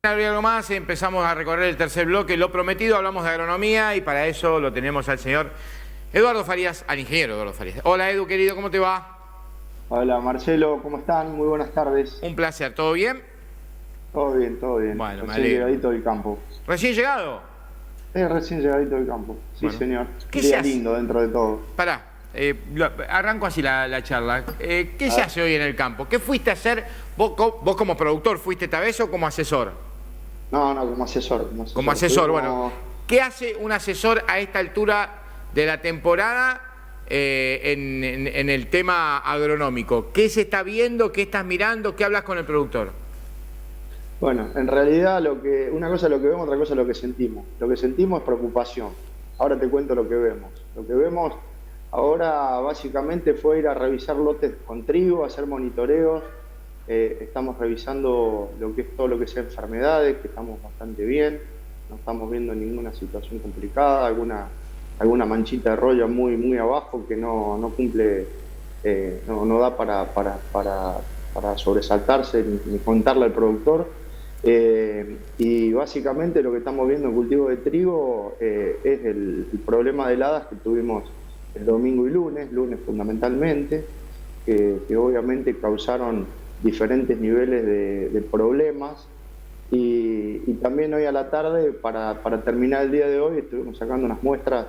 Algo más, empezamos a recorrer el tercer bloque, lo prometido, hablamos de agronomía y para eso lo tenemos al señor Eduardo Farías, al ingeniero Eduardo Farías. Hola Edu, querido, ¿cómo te va? Hola Marcelo, ¿cómo están? Muy buenas tardes. Un placer, ¿todo bien? Todo bien, todo bien. Bueno, me Recién alegro. llegadito del campo. ¿Recién llegado? Recién llegadito del campo. Sí, Bueno. señor. ¿Qué Día se hace? lindo dentro de todo. Pará, arranco así la charla. ¿Qué se hace hoy en el campo? ¿Qué fuiste a hacer? ¿Vos como productor fuiste esta vez o como asesor? No, como asesor. Como asesor, bueno. ¿Qué hace un asesor a esta altura de la temporada en el tema agronómico? ¿Qué se está viendo? ¿Qué estás mirando? ¿Qué hablas con el productor? Bueno, en realidad una cosa es lo que vemos, otra cosa es lo que sentimos. Lo que sentimos es preocupación. Ahora te cuento lo que vemos. Lo que vemos ahora básicamente fue ir a revisar lotes con trigo, hacer monitoreos. Estamos revisando todo lo que sea enfermedades, que estamos bastante bien, no estamos viendo ninguna situación complicada, alguna manchita de roya muy abajo que no cumple, no da para sobresaltarse ni contarle al productor. Y básicamente lo que estamos viendo en cultivo de trigo es el problema de heladas que tuvimos el domingo y lunes fundamentalmente, que obviamente causaron diferentes niveles de problemas y también hoy a la tarde, para terminar el día de hoy, estuvimos sacando unas muestras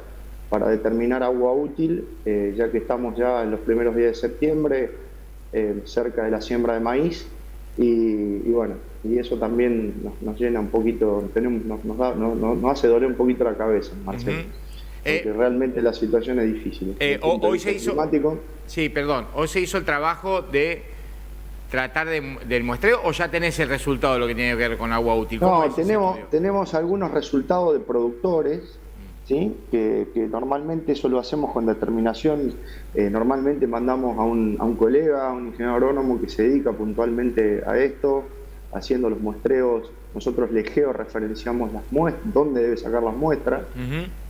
para determinar agua útil, ya que estamos ya en los primeros días de septiembre, cerca de la siembra de maíz y bueno, y eso también nos llena un poquito, nos hace doler un poquito la cabeza, Marcelo. Porque realmente la situación es difícil. Hoy se hizo... Sí, perdón. Hoy se hizo el trabajo de tratar del muestreo, ¿o ya tenés el resultado de lo que tiene que ver con agua útil? No, tenemos algunos resultados de productores, ¿sí? que normalmente eso lo hacemos con determinación. Normalmente mandamos a un colega, a un ingeniero agrónomo que se dedica puntualmente a esto, haciendo los muestreos. Nosotros le georreferenciamos las muestras, dónde debe sacar las muestras,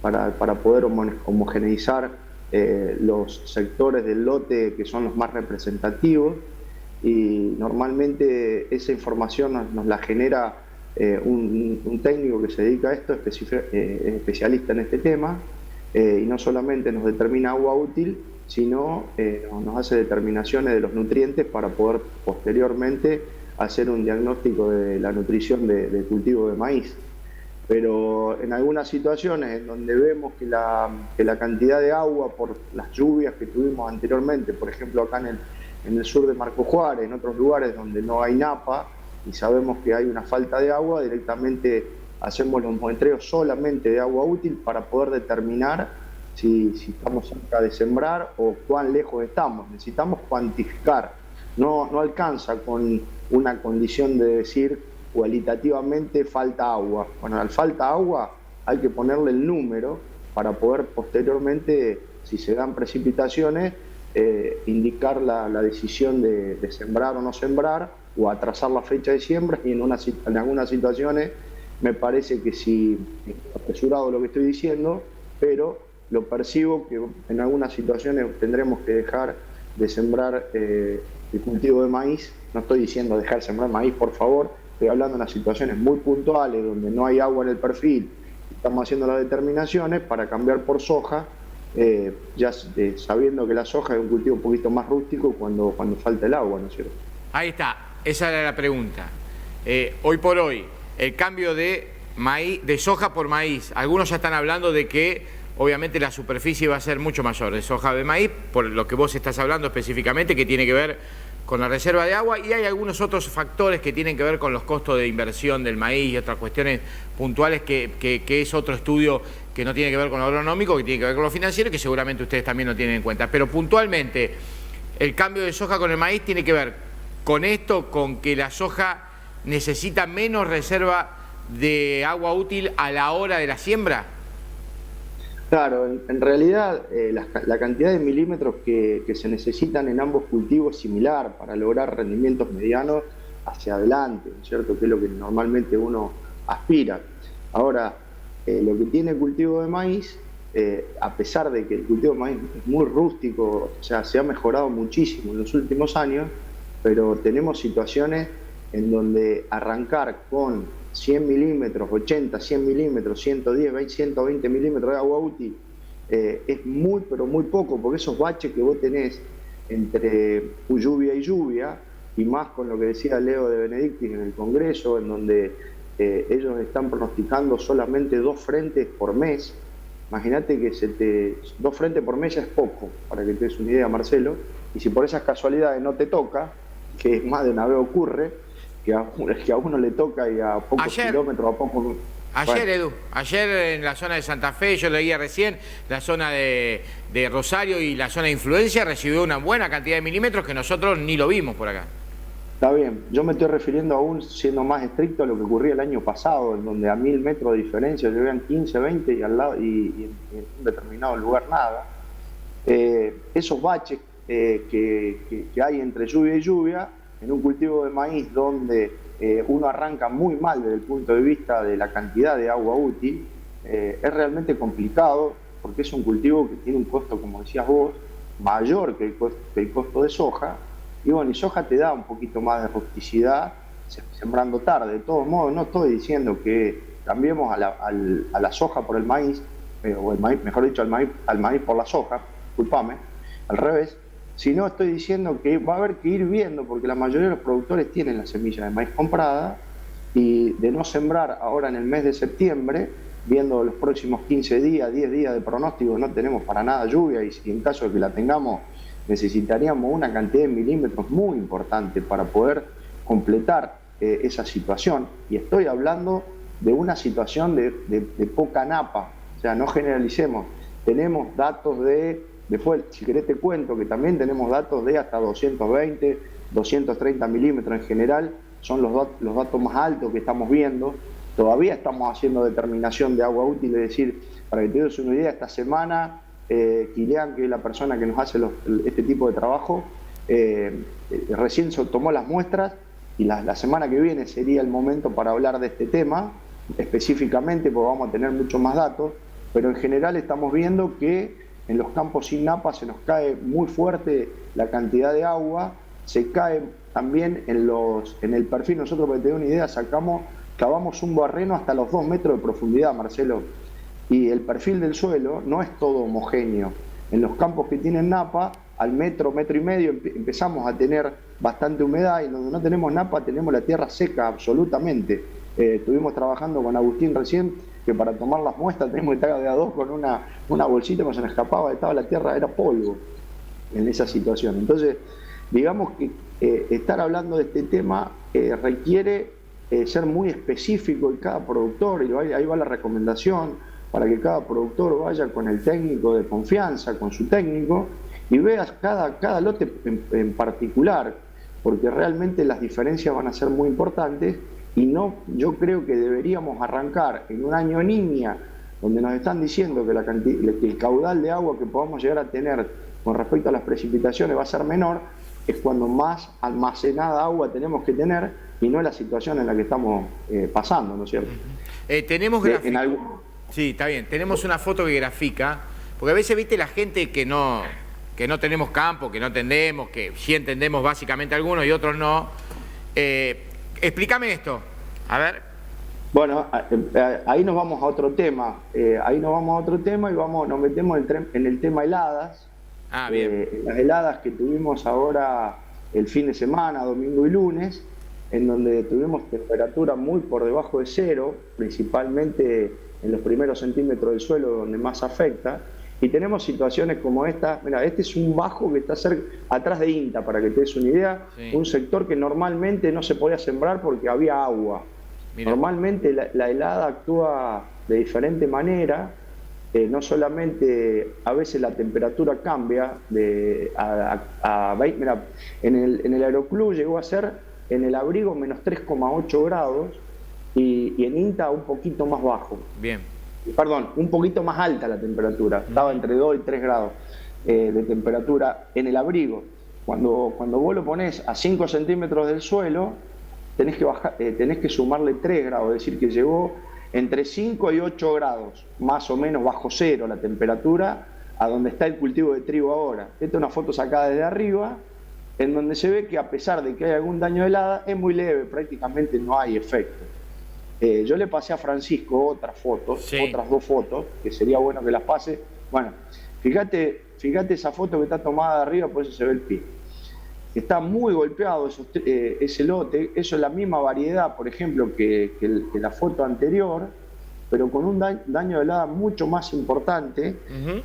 para poder homogeneizar los sectores del lote que son los más representativos. Y normalmente esa información nos la genera un técnico que se dedica a esto, es especialista en este tema, y no solamente nos determina agua útil, sino nos hace determinaciones de los nutrientes para poder posteriormente hacer un diagnóstico de la nutrición del cultivo de maíz. Pero en algunas situaciones en donde vemos que la cantidad de agua por las lluvias que tuvimos anteriormente, por ejemplo acá en el sur de Marco Juárez, en otros lugares donde no hay napa y sabemos que hay una falta de agua, directamente hacemos los muestreos solamente de agua útil para poder determinar si estamos cerca de sembrar o cuán lejos estamos. Necesitamos cuantificar, no alcanza con una condición de decir cualitativamente falta agua. Bueno, al falta agua hay que ponerle el número para poder posteriormente, si se dan precipitaciones, indicar la decisión de sembrar o no sembrar o atrasar la fecha de siembra. Y en algunas situaciones me parece que sí, apresurado lo que estoy diciendo, pero lo percibo que en algunas situaciones tendremos que dejar de sembrar el cultivo de maíz. No estoy diciendo dejar de sembrar maíz, por favor, estoy hablando de unas situaciones muy puntuales donde no hay agua en el perfil, estamos haciendo las determinaciones para cambiar por soja, sabiendo que la soja es un cultivo un poquito más rústico cuando falta el agua, ¿no es cierto? Ahí está, esa era la pregunta. Hoy por hoy, el cambio de soja por maíz, algunos ya están hablando de que obviamente la superficie va a ser mucho mayor de soja de maíz, por lo que vos estás hablando específicamente, que tiene que ver con la reserva de agua, y hay algunos otros factores que tienen que ver con los costos de inversión del maíz y otras cuestiones puntuales que es otro estudio que no tiene que ver con lo agronómico, que tiene que ver con lo financiero, que seguramente ustedes también lo tienen en cuenta. Pero puntualmente, el cambio de soja con el maíz tiene que ver con esto, con que la soja necesita menos reserva de agua útil a la hora de la siembra. Claro, en realidad la cantidad de milímetros que se necesitan en ambos cultivos es similar para lograr rendimientos medianos hacia adelante, ¿no es cierto? Que es lo que normalmente uno aspira. Ahora, lo que tiene el cultivo de maíz, a pesar de que el cultivo de maíz es muy rústico, o sea, se ha mejorado muchísimo en los últimos años, pero tenemos situaciones en donde arrancar con 100 milímetros, 80, 100 milímetros, 110, 20, 120 milímetros de agua útil es muy, pero muy poco, porque esos baches que vos tenés entre lluvia y lluvia, y más con lo que decía Leo de Benedictis en el Congreso, en donde ellos están pronosticando solamente 2 frentes por mes. Imagínate que 2 frentes por mes ya es poco, para que te des una idea, Marcelo, y si por esas casualidades no te toca, que más de una vez ocurre, que a uno le toca y a pocos kilómetros, a pocos... Ayer, bueno. Edu, ayer en la zona de Santa Fe, yo leía recién, la zona de Rosario y la zona de Influencia recibió una buena cantidad de milímetros que nosotros ni lo vimos por acá. Está bien, yo me estoy refiriendo aún, siendo más estricto, a lo que ocurría el año pasado, en donde a 1000 metros de diferencia llegan 15, 20 y, al lado, y en un determinado lugar nada. Esos baches que hay entre lluvia y lluvia, en un cultivo de maíz donde uno arranca muy mal desde el punto de vista de la cantidad de agua útil, es realmente complicado, porque es un cultivo que tiene un costo, como decías vos, mayor que el costo de soja. Y bueno, y soja te da un poquito más de rusticidad sembrando tarde. De todos modos, no estoy diciendo que cambiemos a la soja por el maíz, o el maíz, mejor dicho, al maíz por la soja, disculpame, al revés, sino estoy diciendo que va a haber que ir viendo, porque la mayoría de los productores tienen la semilla de maíz comprada, y de no sembrar ahora en el mes de septiembre, viendo los próximos 15 días, 10 días de pronóstico, no tenemos para nada lluvia, y si en caso de que la tengamos, necesitaríamos una cantidad de milímetros muy importante para poder completar esa situación. Y estoy hablando de una situación de poca napa, o sea, no generalicemos. Tenemos datos después, si querés te cuento que también tenemos datos de hasta 220, 230 milímetros en general, son los datos más altos que estamos viendo. Todavía estamos haciendo determinación de agua útil, es decir, para que te des una idea, esta semana Kilian, que es la persona que nos hace este tipo de trabajo, recién tomó las muestras, y la semana que viene sería el momento para hablar de este tema específicamente, porque vamos a tener muchos más datos, pero en general estamos viendo que en los campos sin napa se nos cae muy fuerte la cantidad de agua, se cae también en el perfil. Nosotros, para que te dé una idea, cavamos un barreno hasta los 2 metros de profundidad, Marcelo, y el perfil del suelo no es todo homogéneo. En los campos que tienen napa, al metro, metro y medio, empezamos a tener bastante humedad, y donde no tenemos napa tenemos la tierra seca absolutamente. Estuvimos trabajando con Agustín recién, que para tomar las muestras tenemos que estar de a 2 con una bolsita, cuando se nos escapaba, estaba la tierra, era polvo en esa situación. Entonces, digamos que estar hablando de este tema requiere ser muy específico en cada productor, y ahí va la recomendación, para que cada productor vaya con el técnico de confianza, con su técnico, y veas cada lote en particular, porque realmente las diferencias van a ser muy importantes. Y no, yo creo que deberíamos arrancar en un año niña, donde nos están diciendo que el caudal de agua que podamos llegar a tener con respecto a las precipitaciones va a ser menor, es cuando más almacenada agua tenemos que tener, y no es la situación en la que estamos pasando, ¿no es cierto? Tenemos gráfico. Sí, está bien. Tenemos una foto que grafica, porque a veces, viste, la gente que no tenemos campo, que no entendemos, que sí entendemos básicamente algunos y otros no. Explícame esto, a ver. Bueno, ahí nos vamos a otro tema. Y nos metemos en el tema heladas. Ah, bien. Las heladas que tuvimos ahora el fin de semana, domingo y lunes, en donde tuvimos temperatura muy por debajo de cero, principalmente en los primeros centímetros del suelo, donde más afecta. Y tenemos situaciones como esta. Mira, este es un bajo que está atrás de INTA, para que te des una idea. Sí. Un sector que normalmente no se podía sembrar porque había agua. Mira. Normalmente la helada actúa de diferente manera. No solamente a veces la temperatura cambia mira, en el aeroclub llegó a ser en el abrigo menos 3,8 grados, y en INTA un poquito más bajo. Bien. Perdón, un poquito más alta la temperatura, estaba entre 2 y 3 grados de temperatura en el abrigo. Cuando vos lo ponés a 5 centímetros del suelo, tenés que sumarle 3 grados, es decir, que llegó entre 5 y 8 grados, más o menos bajo cero la temperatura, a donde está el cultivo de trigo ahora. Esta es una foto sacada desde arriba, en donde se ve que a pesar de que hay algún daño de helada, es muy leve, prácticamente no hay efecto. Yo le pasé a Francisco otras fotos, Sí. otras 2 fotos, que sería bueno que las pase. Bueno, fíjate esa foto que está tomada de arriba, por eso se ve el pie. Está muy golpeado ese lote, eso es la misma variedad, por ejemplo, que la foto anterior, pero con un daño de helada mucho más importante,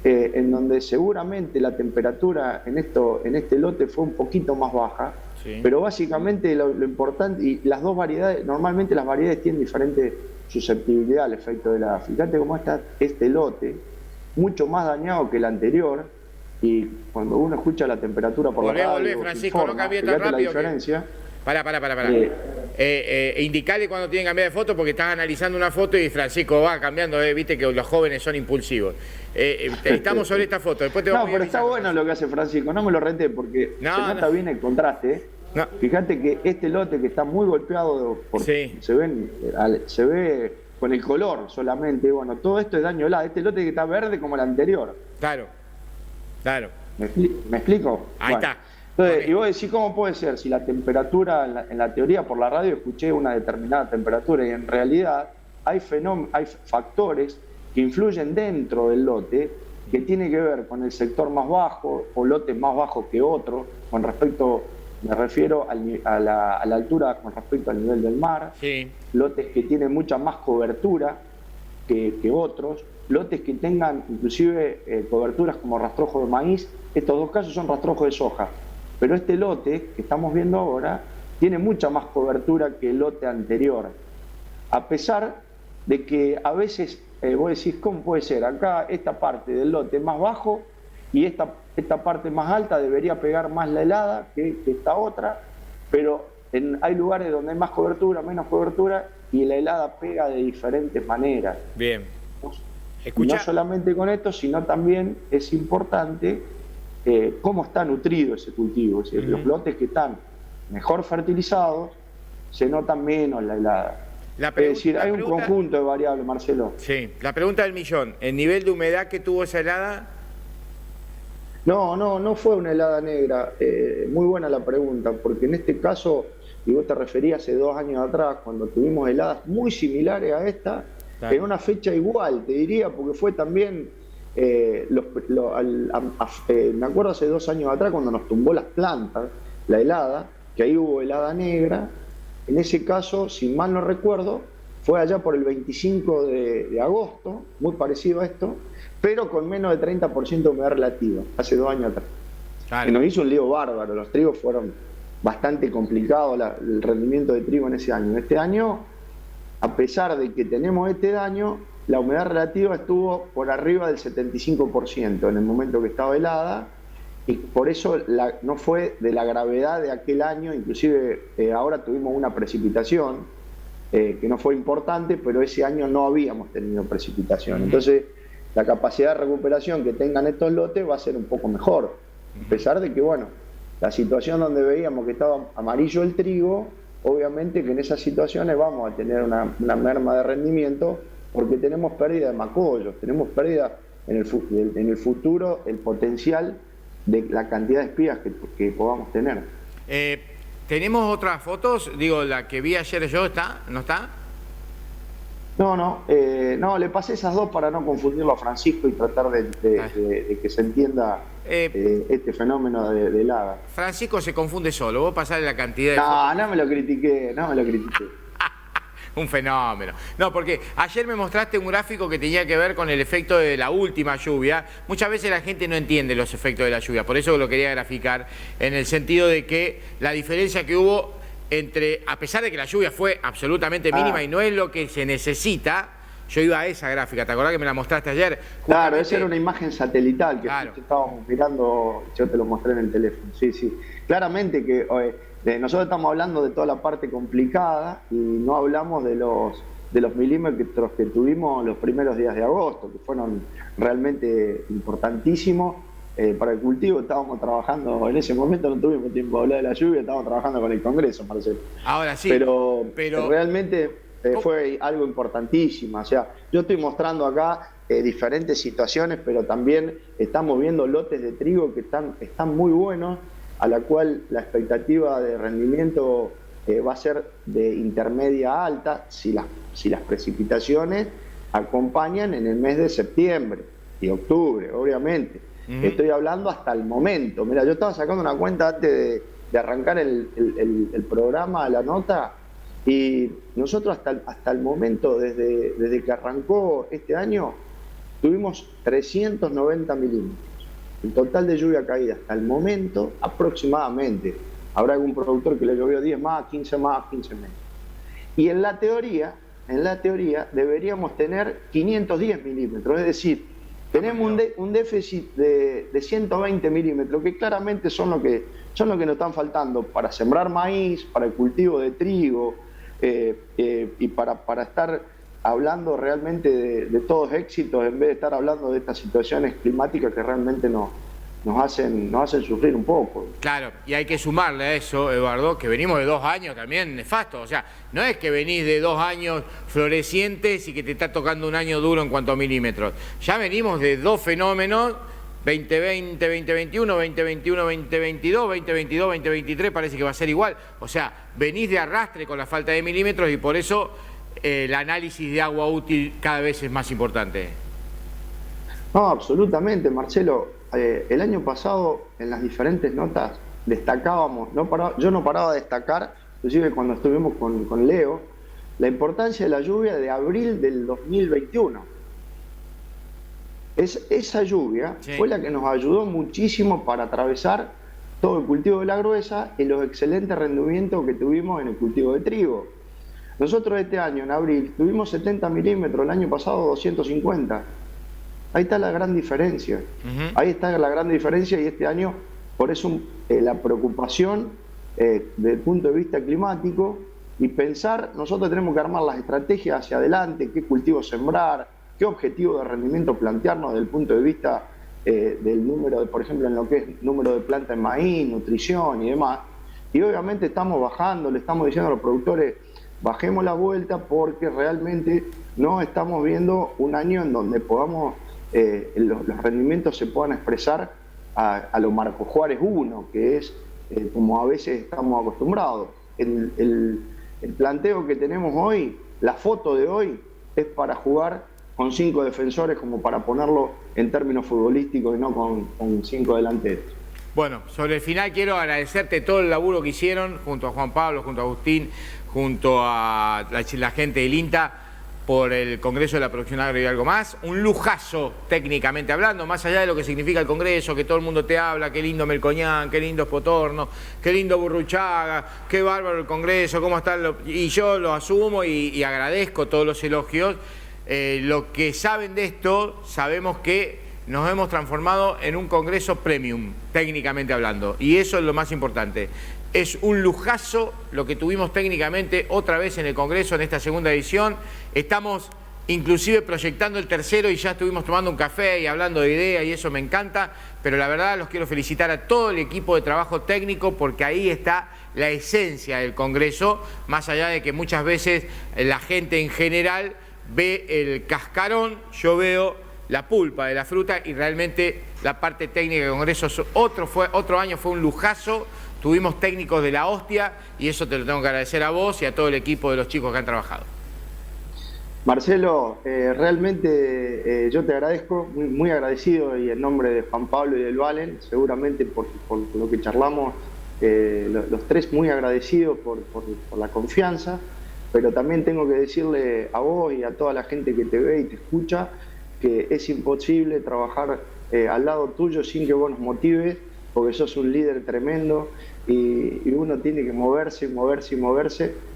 en donde seguramente la temperatura en este lote fue un poquito más baja, Sí. pero básicamente lo importante, y las dos variedades, normalmente las variedades tienen diferente susceptibilidad al efecto de helada. Fíjate cómo está este lote, mucho más dañado que el anterior, y cuando uno escucha la temperatura por la radio, Volvé, Francisco, no cambie tan fíjate rápido. la diferencia. Pará. Indicale cuando tienen que cambiar de foto, porque estás analizando una foto y Francisco va cambiando, viste que los jóvenes son impulsivos. Estamos sobre esta foto, después te No, vamos a pero está bueno lo que hace Francisco, no me lo reté porque se nota bien el contraste. No. Fíjate que este lote que está muy golpeado, Sí. se ve con el color solamente, bueno, todo esto es daño helado. Este lote que está verde como el anterior. Claro. ¿Me explico? Ahí está. Entonces, Okay. y vos decís, ¿cómo puede ser? Si la temperatura, en la teoría por la radio escuché una determinada temperatura y en realidad hay factores que influyen dentro del lote que tiene que ver con el sector más bajo o lotes más bajos que otros, con respecto, me refiero a la altura con respecto al nivel del mar, Sí. lotes que tienen mucha más cobertura que otros, lotes que tengan inclusive coberturas como rastrojo de maíz. Estos 2 casos son rastrojos de soja, pero este lote que estamos viendo ahora tiene mucha más cobertura que el lote anterior, a pesar de que a veces vos decís, ¿cómo puede ser? Acá esta parte del lote es más bajo y esta parte más alta debería pegar más la helada que esta otra, pero hay lugares donde hay más cobertura, menos cobertura, y la helada pega de diferentes maneras. Bien. No solamente con esto, sino también es importante cómo está nutrido ese cultivo. Es decir, los lotes que están mejor fertilizados se notan menos la helada. Es decir, hay un conjunto de variables, Marcelo. Sí, la pregunta del millón, ¿el nivel de humedad que tuvo esa helada? No fue una helada negra. Muy buena la pregunta, porque en este caso, y vos te referías hace 2 años atrás, cuando tuvimos heladas muy similares a esta, claro, en una fecha igual, te diría, porque fue también, me acuerdo hace 2 años atrás, cuando nos tumbó las plantas, la helada, que ahí hubo helada negra. En ese caso, si mal no recuerdo, fue allá por el 25 de agosto, muy parecido a esto, pero con menos de 30% de humedad relativa, hace 2 años atrás. Claro. Que nos hizo un lío bárbaro, los trigos fueron bastante complicados, el rendimiento de trigo en ese año. Este año, a pesar de que tenemos este daño, la humedad relativa estuvo por arriba del 75% en el momento que estaba helada, y por eso no fue de la gravedad de aquel año. Inclusive ahora tuvimos una precipitación que no fue importante, pero ese año no habíamos tenido precipitación. Entonces la capacidad de recuperación que tengan estos lotes va a ser un poco mejor, a pesar de que, bueno, la situación donde veíamos que estaba amarillo el trigo, obviamente que en esas situaciones vamos a tener una merma de rendimiento, porque tenemos pérdida de macollos, tenemos pérdida en el futuro, el potencial de la cantidad de espigas que podamos tener. ¿Tenemos otras fotos? Digo, la que vi ayer yo, ¿no está? No, le pasé esas 2 para no confundirlo a Francisco y tratar de que se entienda este fenómeno de helada. Francisco se confunde solo, vos pasarle la cantidad de fotos. No me lo critiqué. Un fenómeno. No, porque ayer me mostraste un gráfico que tenía que ver con el efecto de la última lluvia. Muchas veces la gente no entiende los efectos de la lluvia, por eso lo quería graficar, en el sentido de que la diferencia que hubo entre, a pesar de que la lluvia fue absolutamente mínima y no es lo que se necesita, yo iba a esa gráfica, ¿te acordás que me la mostraste ayer? Justamente, claro, esa era una imagen satelital que claro, estábamos mirando, yo te lo mostré en el teléfono. Sí. Claramente que nosotros estamos hablando de toda la parte complicada y no hablamos de los milímetros que tuvimos los primeros días de agosto, que fueron realmente importantísimos para el cultivo. Estábamos trabajando, en ese momento no tuvimos tiempo de hablar de la lluvia, estábamos trabajando con el Congreso, Marcelo. Ahora sí, pero realmente fue algo importantísimo. O sea, yo estoy mostrando acá diferentes situaciones, pero también estamos viendo lotes de trigo que están muy buenos. a la cual la expectativa de rendimiento va a ser de intermedia a alta si las precipitaciones acompañan en el mes de septiembre y octubre, obviamente. Estoy hablando hasta el momento. Mira, yo estaba sacando una cuenta antes de arrancar el programa, la nota, y nosotros hasta el momento, desde que arrancó este año, tuvimos 390 milímetros. El total de lluvia caída hasta el momento, aproximadamente. Habrá algún productor que le llovió 10 más, 15 más, 15 menos. Y en la teoría deberíamos tener 510 milímetros, es decir, tenemos un déficit de 120 milímetros, que claramente son lo que nos están faltando para sembrar maíz, para el cultivo de trigo, y para estar hablando realmente de todos éxitos, en vez de estar hablando de estas situaciones climáticas que realmente nos hacen sufrir un poco. Claro, y hay que sumarle a eso, Eduardo, que venimos de 2 años también nefastos. O sea, no es que venís de 2 años florecientes y que te está tocando un año duro en cuanto a milímetros. Ya venimos de 2 fenómenos, 2020, 2021, 2021, 2022, 2022, 2023, parece que va a ser igual. O sea, venís de arrastre con la falta de milímetros y por eso el análisis de agua útil cada vez es más importante. No, absolutamente, Marcelo. El año pasado, en las diferentes notas, destacábamos, yo no paraba de destacar, inclusive cuando estuvimos con Leo, la importancia de la lluvia de abril del 2021. Esa lluvia fue la que nos ayudó muchísimo para atravesar todo el cultivo de la gruesa y los excelentes rendimientos que tuvimos en el cultivo de trigo. Nosotros este año, en abril, tuvimos 70 milímetros, el año pasado 250. Ahí está la gran diferencia. Ahí está la gran diferencia y este año, por eso la preocupación desde el punto de vista climático y pensar, nosotros tenemos que armar las estrategias hacia adelante, qué cultivo sembrar, qué objetivo de rendimiento plantearnos desde el punto de vista del número, por ejemplo, en lo que es número de plantas en maíz, nutrición y demás. Y obviamente estamos bajando, le estamos diciendo a los productores, bajemos la vuelta porque realmente no estamos viendo un año en donde podamos los rendimientos se puedan expresar a lo Marco Juárez 1, que es como a veces estamos acostumbrados. El planteo que tenemos hoy, la foto de hoy, es para jugar con 5 defensores, como para ponerlo en términos futbolísticos y no con 5 delanteros. Bueno, sobre el final quiero agradecerte todo el laburo que hicieron junto a Juan Pablo, junto a Agustín, junto a la gente del INTA, por el Congreso de la Producción Agraria y algo más. Un lujazo técnicamente hablando, más allá de lo que significa el Congreso, que todo el mundo te habla, qué lindo Melcoñán, qué lindo Espotorno, qué lindo Burruchaga, qué bárbaro el Congreso, cómo están y yo lo asumo y agradezco todos los elogios. Lo que saben de esto, sabemos que nos hemos transformado en un Congreso premium, técnicamente hablando, y eso es lo más importante. Es un lujazo lo que tuvimos técnicamente otra vez en el Congreso en esta segunda edición. Estamos inclusive proyectando el tercero y ya estuvimos tomando un café y hablando de ideas y eso me encanta, pero la verdad los quiero felicitar a todo el equipo de trabajo técnico porque ahí está la esencia del Congreso, más allá de que muchas veces la gente en general ve el cascarón, yo veo la pulpa de la fruta y realmente la parte técnica del Congreso otro año fue un lujazo. Tuvimos técnicos de la hostia y eso te lo tengo que agradecer a vos y a todo el equipo de los chicos que han trabajado. Marcelo, realmente yo te agradezco, muy agradecido y en nombre de Juan Pablo y del Valen, seguramente por lo que charlamos, los tres muy agradecidos por la confianza, pero también tengo que decirle a vos y a toda la gente que te ve y te escucha que es imposible trabajar al lado tuyo sin que vos nos motives, porque sos un líder tremendo y uno tiene que moverse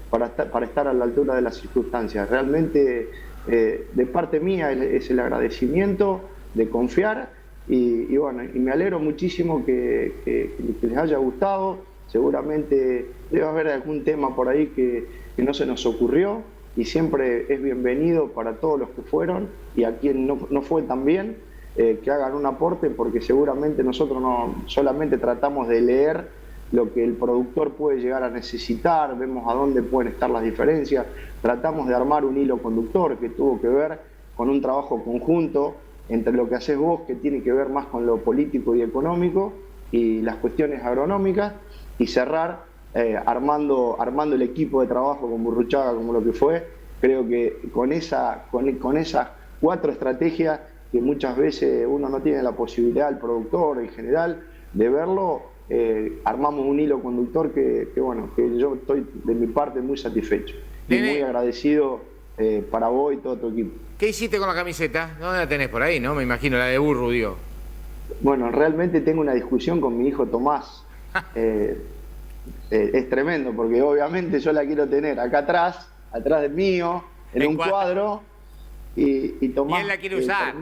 para estar a la altura de las circunstancias. Realmente de parte mía es el agradecimiento de confiar y bueno, y me alegro muchísimo que les haya gustado. Seguramente debe haber algún tema por ahí que no se nos ocurrió y siempre es bienvenido para todos los que fueron y a quien no fue tan bien. Que hagan un aporte porque seguramente nosotros no solamente tratamos de leer lo que el productor puede llegar a necesitar, vemos a dónde pueden estar las diferencias, tratamos de armar un hilo conductor que tuvo que ver con un trabajo conjunto entre lo que haces vos, que tiene que ver más con lo político y económico, y las cuestiones agronómicas, y cerrar armando el equipo de trabajo con Burruchaga como lo que fue. Creo que con esas 4 estrategias que muchas veces uno no tiene la posibilidad, el productor en general, de verlo, armamos un hilo conductor que yo estoy de mi parte muy satisfecho y muy agradecido para vos y todo tu equipo. ¿Qué hiciste con la camiseta? ¿Dónde la tenés? Por ahí, ¿no? Me imagino, la de Burru, digo. Bueno, realmente tengo una discusión con mi hijo Tomás. Es tremendo, porque obviamente yo la quiero tener acá atrás del mío, en un cuadro, y Tomás... Y él la quiere usar.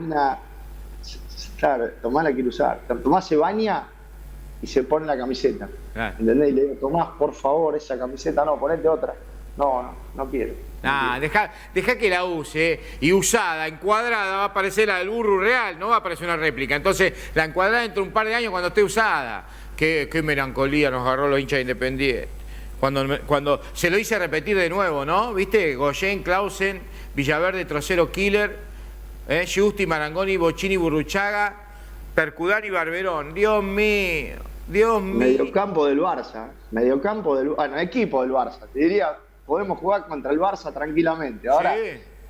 Claro, Tomás la quiere usar. Tomás se baña y se pone la camiseta. Claro. ¿Entendés? Y le digo, Tomás, por favor, esa camiseta no, ponete otra. No quiero. Deja que la use, y usada, encuadrada, va a aparecer la del Burru real, no va a aparecer una réplica. Entonces, la encuadrada dentro de un par de años cuando esté usada. Qué melancolía nos agarró los hinchas de Independiente. Cuando se lo hice repetir de nuevo, ¿no? ¿Viste? Goyen, Clausen, Villaverde, Trocero, Killer, Giusti, Marangoni, Bocini, Burruchaga, Percudani y Barberón. Dios mío, Dios mío. Mediocampo del Barça. Equipo del Barça. Te diría, podemos jugar contra el Barça tranquilamente. Ahora,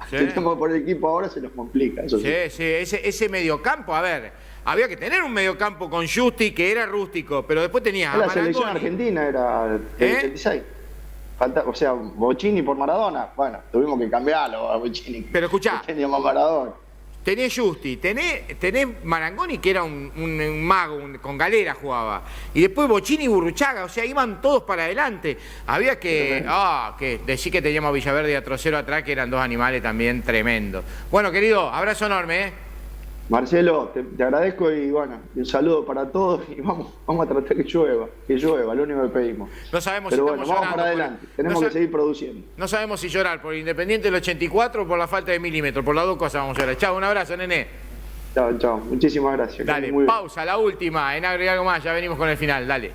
si tenemos por el equipo ahora se nos complica. Eso sí. Ese mediocampo, a ver, había que tener un mediocampo con Giusti que era rústico, pero después tenías a la Marangoni. Selección argentina era el 86. O sea, Bocini por Maradona. Bueno, tuvimos que cambiarlo a Bocini. Pero escuchá, teníamos a Maradona. Tenés Giusti, tenés Marangoni, que era un mago, con galera jugaba. Y después Bocini y Burruchaga, o sea, iban todos para adelante. Había que decir que teníamos a Villaverde y a Trocero atrás, que eran 2 animales también tremendos. Bueno, querido, abrazo enorme, ¿eh? Marcelo, te agradezco y bueno, un saludo para todos y vamos a tratar que llueva, lo único que pedimos. No sabemos Pero si bueno, estamos vamos para adelante, tenemos que seguir produciendo. No sabemos si llorar por el Independiente del 84 o por la falta de milímetros, por las dos cosas vamos a llorar. Chao, un abrazo, nene. Chao, muchísimas gracias. Dale, pausa, la última, en Agro y algo más, ya venimos con el final, dale.